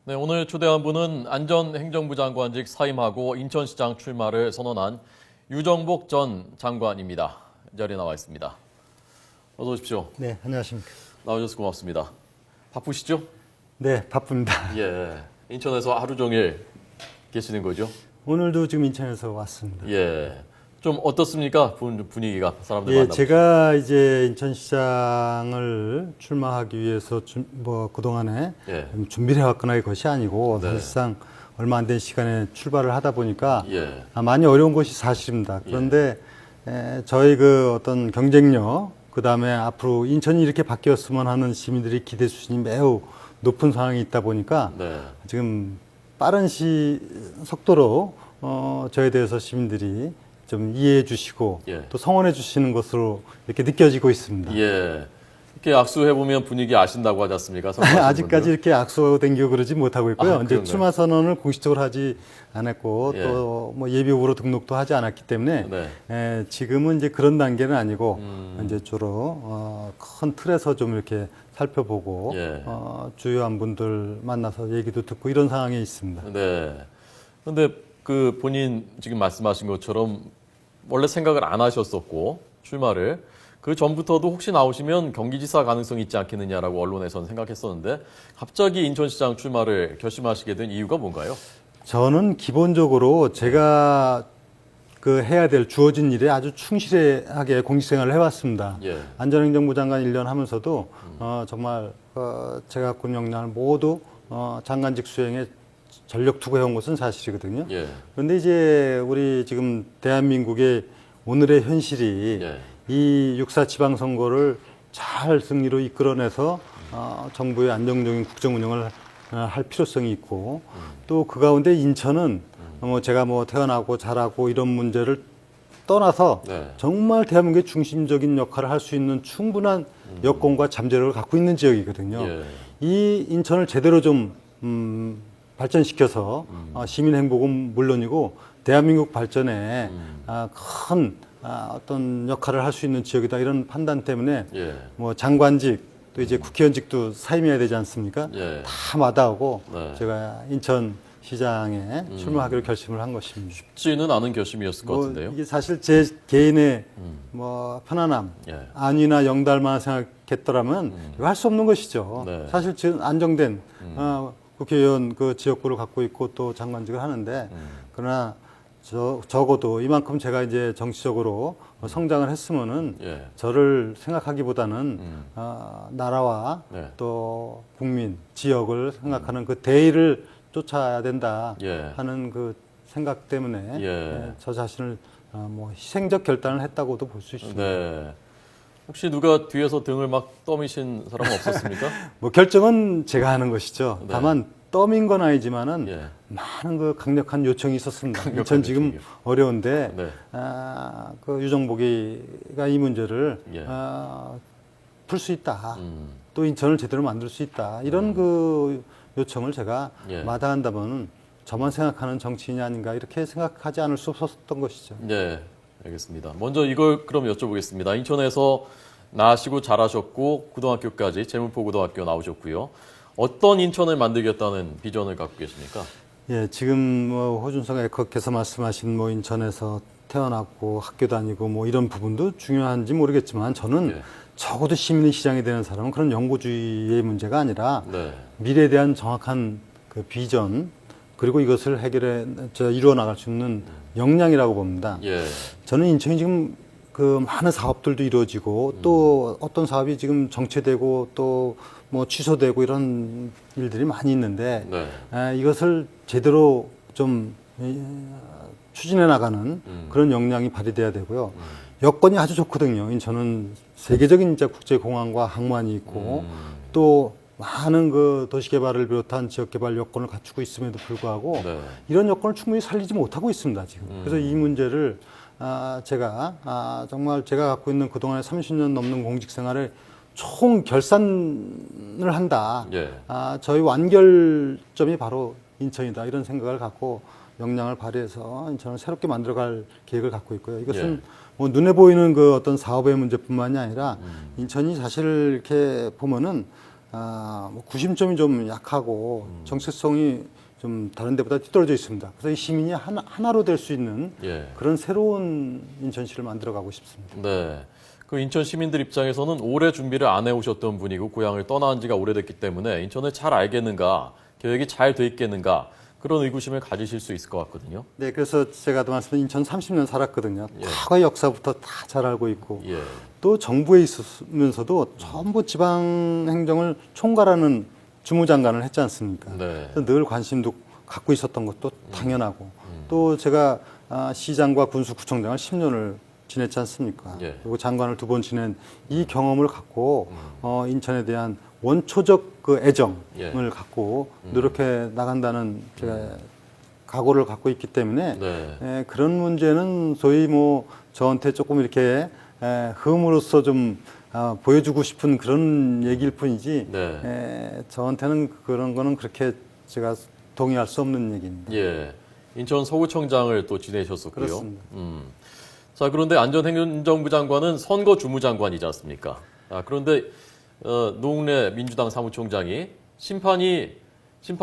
네, 오늘 초대한 분은 안전행정부 장관직 사임하고 인천시장 출마를 선언한 유정복 전 장관입니다. 자리에 나와 있습니다. 어서 오십시오. 네, 안녕하십니까. 나와주셔서 고맙습니다. 바쁘시죠? 네, 바쁩니다. 예, 인천에서 하루 종일 계시는 거죠? 오늘도 지금 인천에서 왔습니다. 예, 좀 어떻습니까? 분위기가 사람들 예, 만나고. 제가 이제 인천시장을 출마하기 위해서 그동안에 예. 준비를 해왔거나 이것이 아니고 네. 사실상 얼마 안 된 시간에 출발을 하다 보니까 예. 많이 어려운 것이 사실입니다. 그런데 저희 그 어떤 경쟁력, 그 다음에 앞으로 인천이 이렇게 바뀌었으면 하는 시민들의 기대 수준이 매우 높은 상황이 있다 보니까 네. 지금 빠른 속도로 저에 대해서 시민들이 좀 이해해 주시고 예. 또 성원해 주시는 것으로 이렇게 느껴지고 있습니다. 예. 이렇게 악수해 보면 분위기 아신다고 하지 않습니까? 아직까지 이렇게 악수하고 댕기고 그러지 못하고 있고요. 이제 그런가요? 출마 선언을 공식적으로 하지 않았고 예. 또 뭐 예비 후보로 등록도 하지 않았기 때문에 네. 지금은 이제 그런 단계는 아니고 이제 주로 큰 틀에서 좀 이렇게 살펴보고 예. 주요한 분들 만나서 얘기도 듣고 이런 상황에 있습니다. 네. 근데 그 본인 지금 말씀하신 것처럼 원래 생각을 안 하셨었고 출마를 그 전부터도 혹시 나오시면 경기지사 가능성이 있지 않겠느냐라고 언론에서는 생각했었는데 갑자기 인천시장 출마를 결심하시게 된 이유가 뭔가요? 저는 기본적으로 제가 그 해야 될 주어진 일에 아주 충실하게 공직생활을 해왔습니다. 예. 안전행정부 장관 1년 하면서도 정말 제가 갖고 있는 역량을 모두 장관직 수행에 전력 투구해온 것은 사실이거든요. 예. 그런데 이제 우리 지금 대한민국의 오늘의 현실이 예. 이 6.4 지방선거를 잘 승리로 이끌어내서 정부의 안정적인 국정 운영을 할 필요성이 있고 또 그 가운데 인천은 제가 태어나고 자라고 이런 문제를 떠나서 네. 정말 대한민국의 중심적인 역할을 할 수 있는 충분한 여건과 잠재력을 갖고 있는 지역이거든요. 예. 이 인천을 제대로 좀 발전시켜서 시민 행복은 물론이고 대한민국 발전에 큰 어떤 역할을 할 수 있는 지역이다 이런 판단 때문에 예. 장관직 또 이제 국회의원직도 사임해야 되지 않습니까? 예. 다 마다하고 네. 제가 인천 시장에 출마하기로 결심을 한 것입니다. 쉽지는 않은 결심이었을 것 같은데요. 이게 사실 제 개인의 편안함, 예. 안위나 영달만 생각했더라면 이거 할 수 없는 것이죠. 네. 사실 지금 안정된 국회의원 그 지역구를 갖고 있고 또 장관직을 하는데 그러나 적어도 이만큼 제가 이제 정치적으로 성장을 했으면은 예. 저를 생각하기보다는 나라와 네. 또 국민, 지역을 생각하는 그 대의를 쫓아야 된다 예. 하는 그 생각 때문에 예. 저 자신을 희생적 결단을 했다고도 볼 수 있습니다. 네. 혹시 누가 뒤에서 등을 막 떠미신 사람은 없었습니까? 결정은 제가 하는 것이죠. 네. 다만 떠민 건 아니지만은 예. 많은 그 강력한 요청이 있었습니다. 강력한 인천 지금 요청이요. 어려운데 네. 그 유정복이가 이 문제를 예. 풀 수 있다. 또 인천을 제대로 만들 수 있다. 이런 그 요청을 제가 예. 마다한다면 저만 생각하는 정치인이 아닌가 이렇게 생각하지 않을 수 없었던 것이죠. 네, 알겠습니다. 먼저 이걸 그럼 여쭤보겠습니다. 인천에서 나시고 자라셨고 고등학교까지 제문포고등학교 나오셨고요. 어떤 인천을 만들겠다는 비전을 갖고 계십니까? 예, 지금 호준성 애커께서 말씀하신 인천에서 태어났고 학교 다니고 이런 부분도 중요한지 모르겠지만 저는 예. 적어도 시민의 시장이 되는 사람은 그런 영구주의의 문제가 아니라 네. 미래에 대한 정확한 그 비전 그리고 이것을 이루어 나갈 수 있는 역량이라고 봅니다. 예. 저는 인천이 지금 그 많은 사업들도 이루어지고 또 어떤 사업이 지금 정체되고 또 취소되고 이런 일들이 많이 있는데 네. 이것을 제대로 좀 추진해 나가는 그런 역량이 발휘돼야 되고요. 여건이 아주 좋거든요. 인천은 세계적인 진짜 국제공항과 항만이 있고 또 많은 그 도시개발을 비롯한 지역개발 여건을 갖추고 있음에도 불구하고 네. 이런 여건을 충분히 살리지 못하고 있습니다. 지금. 그래서 이 문제를 제가 정말 제가 갖고 있는 그동안의 30년 넘는 공직생활에 총 결산을 한다. 예. 저희 완결점이 바로 인천이다. 이런 생각을 갖고 역량을 발휘해서 인천을 새롭게 만들어갈 계획을 갖고 있고요. 이것은 눈에 보이는 그 어떤 사업의 문제뿐만이 아니라 인천이 사실 이렇게 보면은 뭐 구심점이 좀 약하고 정체성이 좀 다른 데보다 뒤떨어져 있습니다. 그래서 이 시민이 하나로 될 수 있는 예. 그런 새로운 인천시를 만들어가고 싶습니다. 네. 그 인천 시민들 입장에서는 오래 준비를 안 해오셨던 분이고 고향을 떠난 지가 오래됐기 때문에 인천을 잘 알겠는가, 계획이 잘 돼 있겠는가 그런 의구심을 가지실 수 있을 것 같거든요. 네, 그래서 제가 말씀드린 인천 30년 살았거든요. 예. 과거 역사부터 다 잘 알고 있고 예. 또 정부에 있으면서도 전부 지방 행정을 총괄하는 주무장관을 했지 않습니까? 네. 그래서 늘 관심도 갖고 있었던 것도 당연하고 또 제가 시장과 군수구청장을 10년을 지냈지 않습니까? 예. 그리고 장관을 2번 지낸 이 경험을 갖고 인천에 대한 원초적 그 애정을 예. 갖고 노력해 나간다는 제가 각오를 갖고 있기 때문에 네. 그런 문제는 소위 뭐 저한테 조금 이렇게 흠으로써 좀 보여주고 싶은 그런 얘기일 뿐이지 네. 저한테는 그런 거는 그렇게 제가 동의할 수 없는 얘기입니다. 예. 인천 서구청장을 또 지내셨었고요. 그렇습니다. 자, 그런데 안전행정부 장관은 선거 주무장관이지 않습니까? 그런데 노웅래 민주당 사무총장이 심판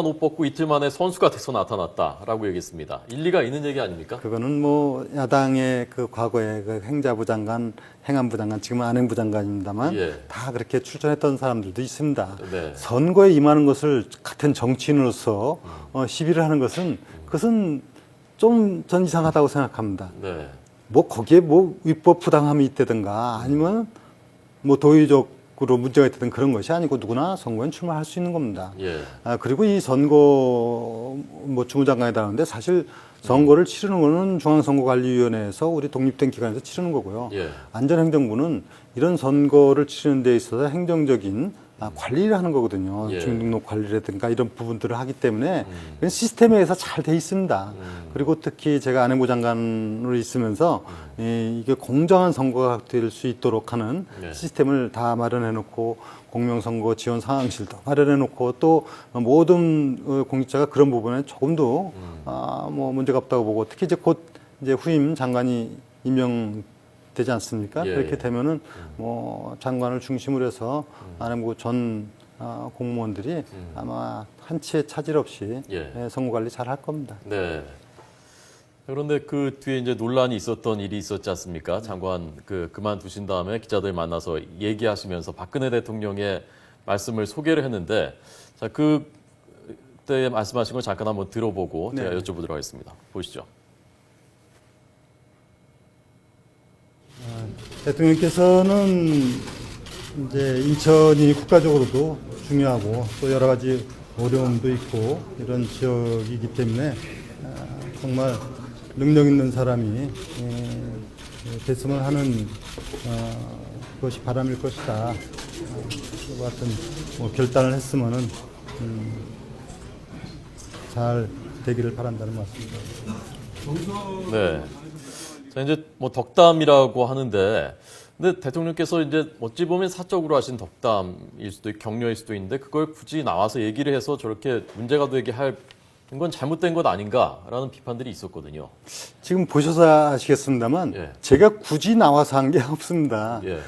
옷 벗고 이틀 만에 선수가 돼서 나타났다라고 얘기했습니다. 일리가 있는 얘기 아닙니까? 그거는 뭐 야당의 그 과거에 그 행자부 장관, 행안부 장관, 지금은 안행부 장관입니다만 예. 다 그렇게 출전했던 사람들도 있습니다. 네. 선거에 임하는 것을 같은 정치인으로서 시비를 하는 것은 그것은 좀 전 이상하다고 생각합니다. 네. 뭐 거기에 뭐 위법 부당함이 있다든가 아니면 뭐 도의적으로 문제가 있다든 그런 것이 아니고 누구나 선거엔 출마할 수 있는 겁니다. 예. 그리고 이 선거 뭐 주무장관이 다는데 사실 선거를 치르는 거는 중앙선거관리위원회에서 우리 독립된 기관에서 치르는 거고요. 예. 안전행정부는 이런 선거를 치르는 데 있어서 행정적인 관리를 하는 거거든요. 예. 주민등록 관리라든가 이런 부분들을 하기 때문에 그건 시스템에 의해서 잘 돼 있습니다. 그리고 특히 제가 안행부 장관으로 있으면서 이게 공정한 선거가 될 수 있도록 하는 네. 시스템을 다 마련해 놓고 공명선거 지원 상황실도 마련해 놓고 또 모든 공직자가 그런 부분에 조금도 뭐 문제가 없다고 보고 특히 이제 곧 이제 후임 장관이 임명되지 않습니까? 예. 그렇게 되면은 뭐 장관을 중심으로 해서 안행부 전 공무원들이 아마 한치의 차질 없이 예. 선거 관리 잘 할 겁니다. 네. 그런데 그 뒤에 이제 논란이 있었던 일이 있었지 않습니까? 장관 그만두신 다음에 기자들 만나서 얘기하시면서 박근혜 대통령의 말씀을 소개를 했는데, 자, 그때 말씀하신 걸 잠깐 한번 들어보고 제가 네. 여쭤보도록 하겠습니다. 보시죠. 대통령께서는 이제 인천이 국가적으로도 중요하고 또 여러 가지 어려움도 있고 이런 지역이기 때문에 정말 능력 있는 사람이 됐으면 하는 것이 바람일 것이다. 그 같은 뭐 결단을 했으면은 잘 되기를 바란다는 말씀입니다. 네. 자, 이제 뭐 덕담이라고 하는데, 근데 대통령께서 이제 어찌 보면 사적으로 하신 덕담일 수도 있고 격려일 수도 있는데 그걸 굳이 나와서 얘기를 해서 저렇게 문제가 되게 할 건 잘못된 것 아닌가라는 비판들이 있었거든요. 지금 보셔서 아시겠습니다만 예. 제가 굳이 나와서 한 게 없습니다. 예.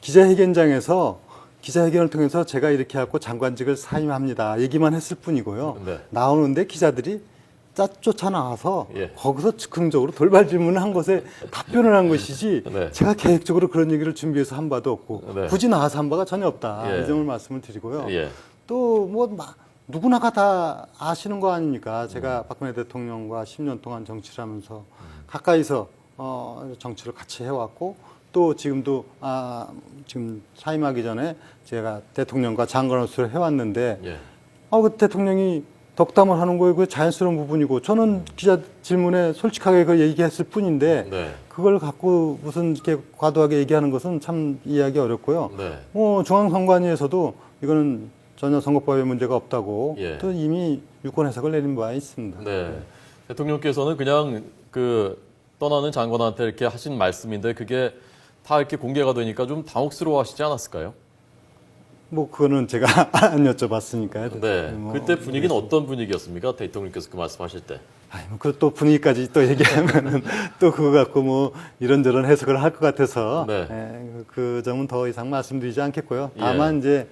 기자회견장에서 기자회견을 통해서 제가 이렇게 하고 장관직을 사임합니다. 얘기만 했을 뿐이고요. 네. 나오는데 기자들이 쫓아 나와서 예. 거기서 즉흥적으로 돌발 질문을 한 것에 답변을 한 것이지 네. 제가 계획적으로 그런 얘기를 준비해서 한 바도 없고 네. 굳이 나와서 한 바가 전혀 없다. 예. 이 점을 말씀을 드리고요. 예. 또 뭐 누구나가 다 아시는 거 아닙니까? 제가 박근혜 대통령과 10년 동안 정치를 하면서 가까이서 정치를 같이 해왔고 또 지금도 지금 사임하기 전에 제가 대통령과 장관으로서 해왔는데 예. 그 대통령이 덕담을 하는 거에 그 자연스러운 부분이고 저는 기자 질문에 솔직하게 그 얘기했을 뿐인데 네. 그걸 갖고 무슨 이렇게 과도하게 얘기하는 것은 참 이해하기 어렵고요. 네. 중앙선관위에서도 이거는 전혀 선거법에 문제가 없다고 예. 또 이미 유권 해석을 내린 바 있습니다. 네. 대통령께서는 그냥 떠나는 장관한테 이렇게 하신 말씀인데 그게 다 이렇게 공개가 되니까 좀 당혹스러워 하시지 않았을까요? 뭐 그거는 제가 안 여쭤봤으니까요. 네. 뭐, 그때 분위기는 어떤 분위기였습니까? 대통령께서 그 말씀하실 때. 또 분위기까지 또 얘기하면은 또 그거 갖고 뭐 이런저런 해석을 할 것 같아서 네. 그 점은 더 이상 말씀드리지 않겠고요. 다만 이제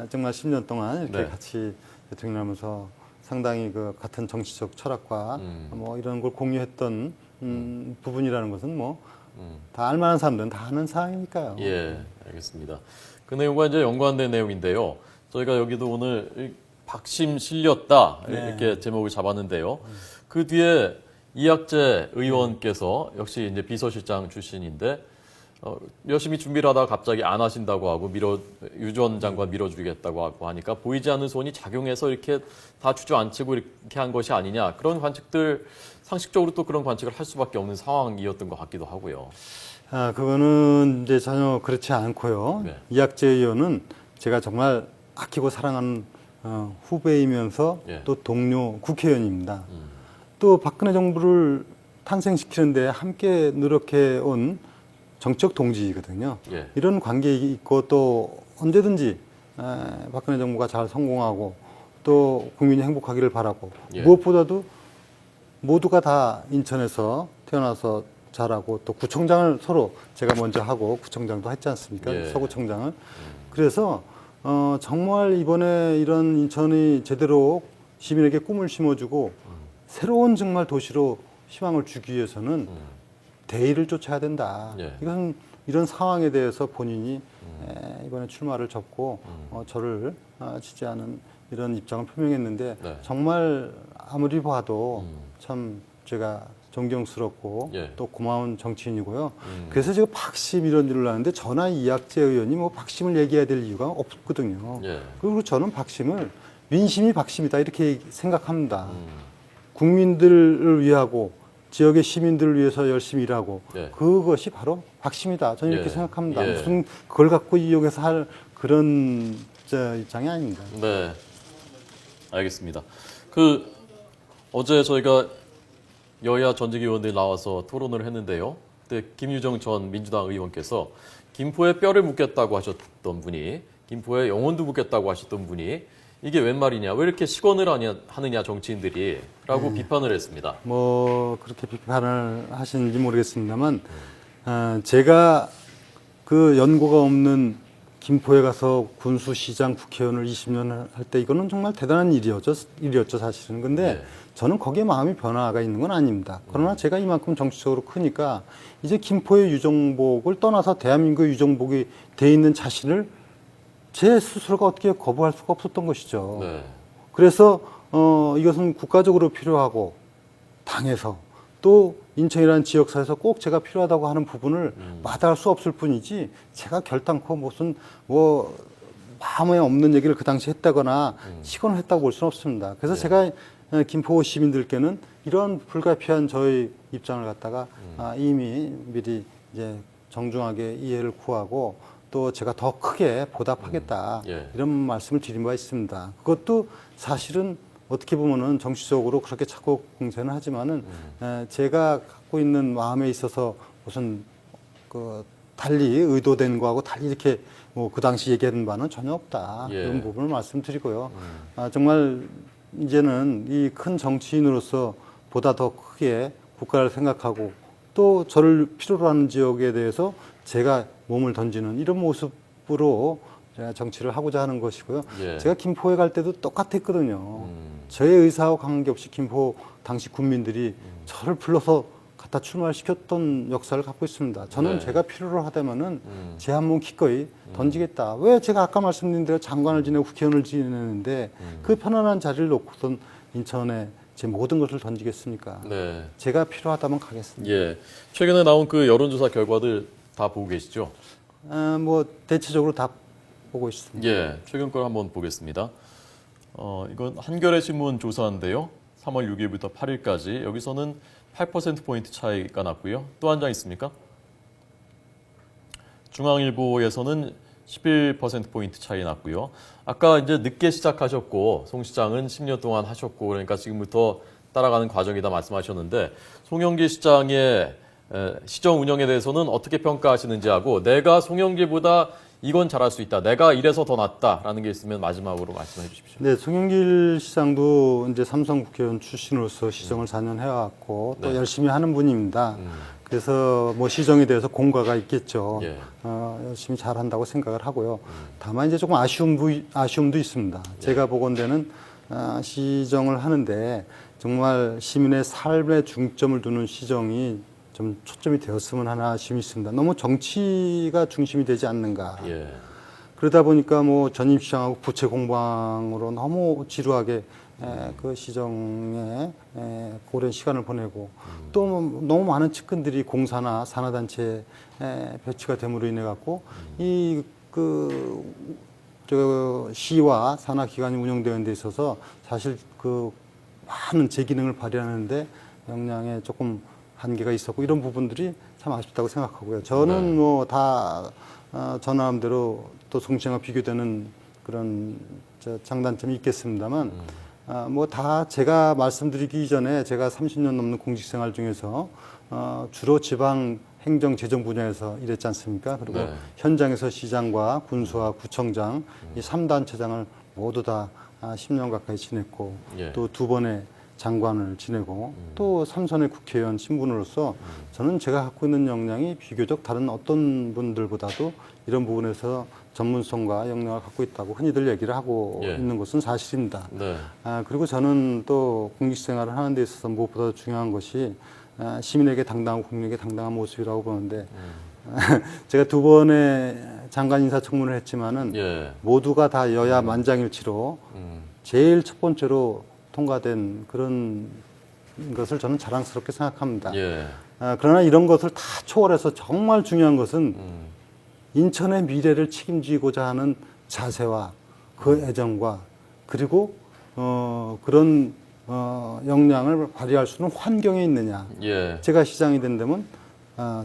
정말 10년 동안 이렇게 네. 같이 대통령하면서 상당히 그 같은 정치적 철학과 뭐 이런 걸 공유했던 부분이라는 것은 뭐 다 알만한 사람들은 다 아는 사항이니까요. 예, 알겠습니다. 그 내용과 이제 연관된 내용인데요. 저희가 여기도 오늘 박심 실렸다 이렇게 제목을 잡았는데요. 그 뒤에 이학재 의원께서 역시 이제 비서실장 출신인데 열심히 준비를 하다가 갑자기 안 하신다고 하고 유 전 장관 밀어주겠다고 하고 하니까 보이지 않는 손이 작용해서 이렇게 다 주저앉히고 이렇게 한 것이 아니냐 그런 관측들 상식적으로 또 그런 관측을 할 수밖에 없는 상황이었던 것 같기도 하고요. 그거는 이제 전혀 그렇지 않고요. 네. 이학재 의원은 제가 정말 아끼고 사랑하는 후배이면서 예. 또 동료 국회의원입니다. 또 박근혜 정부를 탄생시키는데 함께 노력해온 정치적 동지이거든요. 예. 이런 관계 있고 또 언제든지 박근혜 정부가 잘 성공하고 또 국민이 행복하기를 바라고 예. 무엇보다도 모두가 다 인천에서 태어나서 자라고 또 구청장을 서로 제가 먼저 하고 구청장도 했지 않습니까? 예. 서구청장을. 그래서 정말 이번에 이런 인천이 제대로 시민에게 꿈을 심어주고 새로운 정말 도시로 희망을 주기 위해서는 대의를 쫓아야 된다. 예. 이건 이런 상황에 대해서 본인이 이번에 출마를 접고 저를 지지하는 이런 입장을 표명했는데 네. 정말 아무리 봐도 참 제가 존경스럽고 예. 또 고마운 정치인이고요. 그래서 제가 박심 이런 일을 하는데 저나 이학재 의원이 뭐 박심을 얘기해야 될 이유가 없거든요. 예. 그리고 저는 박심을 민심이 박심이다 이렇게 생각합니다. 국민들을 위하고 지역의 시민들을 위해서 열심히 일하고 예. 그것이 바로 박심이다. 저는 이렇게 예. 생각합니다. 예. 무슨 그걸 갖고 이용해서 할 그런 입장이 아닙니다. 네, 알겠습니다. 어제 저희가 여야 전직 의원들이 나와서 토론을 했는데요. 그때 김유정 전 민주당 의원께서 김포에 뼈를 묻겠다고 하셨던 분이 김포에 영혼도 묻겠다고 하셨던 분이 이게 웬 말이냐, 왜 이렇게 식언을 하느냐 정치인들이 라고 비판을 했습니다. 뭐 그렇게 비판을 하시는지 모르겠습니다만 제가 그 연고가 없는 김포에 가서 군수시장 국회의원을 20년 할 때 이거는 정말 대단한 일이었죠 사실은. 근데 네. 저는 거기에 마음이 변화가 있는 건 아닙니다. 그러나 제가 이만큼 정치적으로 크니까 이제 김포의 유정복을 떠나서 대한민국의 유정복이 돼 있는 자신을 제 스스로가 어떻게 거부할 수가 없었던 것이죠. 네. 그래서 이것은 국가적으로 필요하고 당에서 또 인천이라는 지역사에서 꼭 제가 필요하다고 하는 부분을 마다할 수 없을 뿐이지 제가 결단코 무슨 뭐 마음에 없는 얘기를 그 당시 했다거나 시건을 했다고 볼 수는 없습니다. 그래서 제가 김포 시민들께는 이런 불가피한 저의 입장을 갖다가 이미 미리 이제 정중하게 이해를 구하고 또 제가 더 크게 보답하겠다 예. 이런 말씀을 드린 바가 있습니다. 그것도 사실은 어떻게 보면은 정치적으로 그렇게 자꾸 공세는 하지만은 제가 갖고 있는 마음에 있어서 무슨 그 달리 의도된 거하고 달리 이렇게 뭐 그 당시 얘기하는 바는 전혀 없다. 예. 이런 부분을 말씀드리고요. 정말 이제는 이 큰 정치인으로서 보다 더 크게 국가를 생각하고 또 저를 필요로 하는 지역에 대해서 제가 몸을 던지는 이런 모습으로 제가 정치를 하고자 하는 것이고요. 예. 제가 김포에 갈 때도 똑같았거든요. 저의 의사와 관계없이 김포 당시 국민들이 저를 불러서 갖다 출마시켰던 역사를 갖고 있습니다. 저는 네. 제가 필요로 하다면은 제 한 몸 기꺼이 던지겠다. 왜 제가 아까 말씀드린 대로 장관을 지내고 국회의원을 지내는데 그 편안한 자리를 놓고선 인천에 제 모든 것을 던지겠습니까? 네. 제가 필요하다면 가겠습니다. 예. 최근에 나온 그 여론조사 결과들 다 보고 계시죠? 뭐 대체적으로 다 보고 있습니다. 예. 최근 걸 한번 보겠습니다. 이건 한겨레 신문 조사인데요. 3월 6일부터 8일까지 여기서는 8%포인트 차이가 났고요. 또 한 장 있습니까? 중앙일보에서는 11%포인트 차이 났고요. 아까 이제 늦게 시작하셨고 송 시장은 10년 동안 하셨고 그러니까 지금부터 따라가는 과정이다 말씀하셨는데 송영길 시장의 시정 운영에 대해서는 어떻게 평가하시는지 하고 내가 송영길보다 이건 잘할 수 있다. 내가 이래서 더 낫다라는 게 있으면 마지막으로 말씀해 주십시오. 네, 송영길 시장도 이제 삼성 국회의원 출신으로서 시정을 4년 해왔고 또 네. 열심히 하는 분입니다. 그래서 뭐 시정에 대해서 공과가 있겠죠. 예. 열심히 잘한다고 생각을 하고요. 다만 이제 조금 아쉬움도 있습니다. 제가 보건대는 시정을 하는데 정말 시민의 삶에 중점을 두는 시정이 좀 초점이 되었으면 하는 아쉬움이 있습니다. 너무 정치가 중심이 되지 않는가. 예. 그러다 보니까 뭐 전임시장하고 부채 공방으로 너무 지루하게 그 시정에 오랜 시간을 보내고 또 너무 많은 측근들이 공사나 산하단체에 배치가 됨으로 인해 갖고 이 시와 산하기관이 운영되는 데 있어서 사실 그 많은 제 기능을 발휘하는데 역량에 조금 한계가 있었고 이런 부분들이 참 아쉽다고 생각하고요. 저는 뭐 다 저 나름대로 또 성취와 비교되는 그런 장단점이 있겠습니다만 뭐 다 제가 말씀드리기 이전에 제가 30년 넘는 공직 생활 중에서 주로 지방 행정 재정 분야에서 일했지 않습니까? 그리고 네. 현장에서 시장과 군수와 구청장 이 3단체장을 모두 다 10년 가까이 지냈고 예. 또 2번의 장관을 지내고 또 3선의 국회의원 신분으로서 저는 제가 갖고 있는 역량이 비교적 다른 어떤 분들보다도 이런 부분에서 전문성과 역량을 갖고 있다고 흔히들 얘기를 하고 예. 있는 것은 사실입니다. 네. 그리고 저는 또 국익생활을 하는 데 있어서 무엇보다 중요한 것이 시민에게 당당하고 국민에게 당당한 모습이라고 보는데 제가 2번의 장관 인사청문을 했지만은 예. 모두가 다 여야 만장일치로 제일 첫 번째로 통과된 그런 것을 저는 자랑스럽게 생각합니다. 예. 그러나 이런 것을 다 초월해서 정말 중요한 것은 인천의 미래를 책임지고자 하는 자세와 그 애정과 그리고 그런 역량을 발휘할 수 있는 환경에 있느냐. 예. 제가 시장이 된다면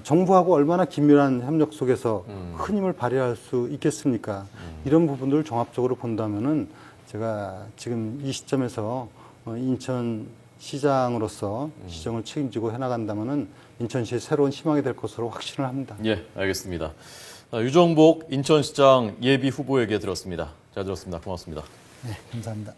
정부하고 얼마나 긴밀한 협력 속에서 큰 힘을 발휘할 수 있겠습니까? 이런 부분들을 종합적으로 본다면은 제가 지금 이 시점에서 인천 시장으로서 시정을 책임지고 해나간다면은 인천시의 새로운 희망이 될 것으로 확신을 합니다. 예, 알겠습니다. 유정복 인천시장 예비 후보에게 들었습니다. 잘 들었습니다. 고맙습니다. 네, 감사합니다.